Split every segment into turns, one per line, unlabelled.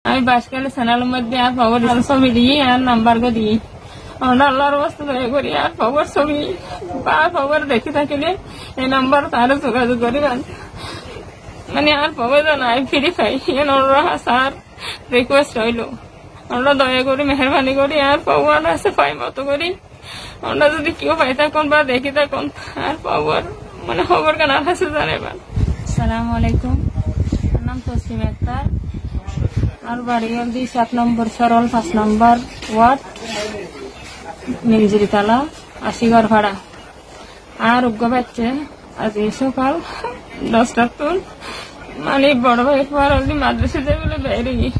আমি বাসকালে চ্যানেলের মধ্যে আর খবর ছবি দিই আর নাম্বার গো দিই আমরা আল্লাহর অবস্থা দয়া করি আর খবর ছবি বা খবর দেখে থাকিলে এই নাম্বার তারা যোগাযোগ করিবেন মানে আর খবর নাই ফিরে পাই স্যার রিকোয়েস্ট হইল আমরা দয়া করি মেহরবানি করি আর খবর আছে পাই মতো করি আমরা যদি কেউ পাই থাকুন বা দেখি থাকুন আর খবর মানে খবর কেন আছে জানাবেন। আসসালামু আলাইকুম, আমার নাম তসলিমা আক্তার আর বাড়ি হলদি 7 নম্বর সরল 5 নম্বর ওয়ার্ড মিনজিরিতলা আশিগড় ভাড়া। আর উগ্র বাচ্চা আজ সকাল 10টার টুন মানে বড় ভাই পর হলদি মাদ্রাসা যাই বলে বাইরে গিয়ে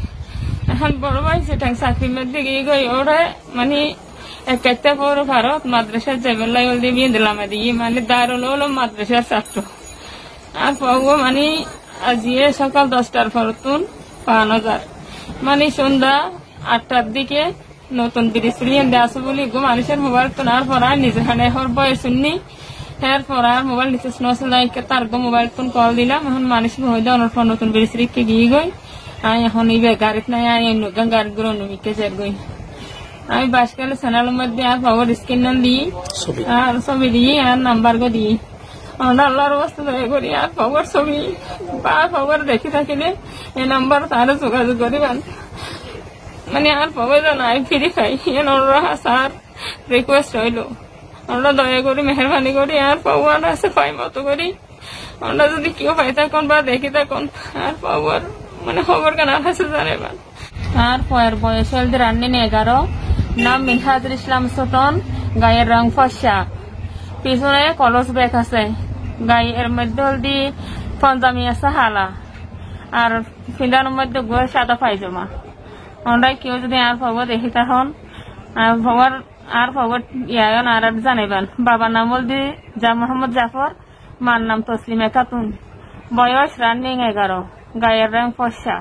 এখন বড় ভাই সেটা চাকরির মধ্যে গিয়ে গই ওরা মানে একটা পর ভারত মাদ্রাসার যাবেলাই হলদি বিয়ে দিলাম দিয়ে মানে দারুল হলো মাদ্রাসার ছাত্র আর পাবো মানে আজিয়ে সকাল 10টার পর তুন 5,000 মানে সন্ধ্যা 8টার দিকে নতুন ব্রিজ আসো বলি গো মানুষের মোবাইল তোনার পর আর নিজে হানে হর বয়স শুননি এর পর আর মোবাইল নিচে তার গো মোবাইল ফোন কল দিলাম এখন মানুষ হয়ে দেওয়ার পর নতুন ব্রিজ রিখে গিয়ে গই আমি এখন এই গাড়িত নাই আমি গাড়ি গুলো নমিকে যার গই আমি বাসকালে চ্যানেলের মধ্যে আর খবর স্ক্রিন দিই আর ছবি দিই আর নাম্বার গো দিই আমরা আল্লাহর অবস্থা দয়া করি আর খবর ছবি বা খবর দেখে থাকিলে এই নাম্বার তারা যোগাযোগ করিবেন মানে আর খবর নাই ফিরে পাই স্যার রিকোয়েস্ট হইল আমরা দয়া করি মেহরবানি করি আর খবর আছে পাই মতো করি আমরা যদি কেউ পাই থাকুন বা দেখি থাকুন আর খবর মানে খবর কেন আছে জানাবেন। আর পয়ের বয়স হলদি রান্নিন 11, নাম মিনহাজুল ইসলাম ছোটন, গায়ের রং ফর্সা, পিছনে কলস ব্যাগ আছে, গায়ের মধ্যে হলদি পঞ্জামি আছে হালা আর ফিন্দানোর মধ্যে গোয়া সাদা পায়জামা। আমরা কেউ যদি আর খবর দেখি তখন আর খবর ইয়ান আর জানাবেন। বাবার নাম হলদি মোহাম্মদ জাফর, মার নাম তসলিমা খাতুন, বয়স রানিং 11, গায়ের রং ফর্সা।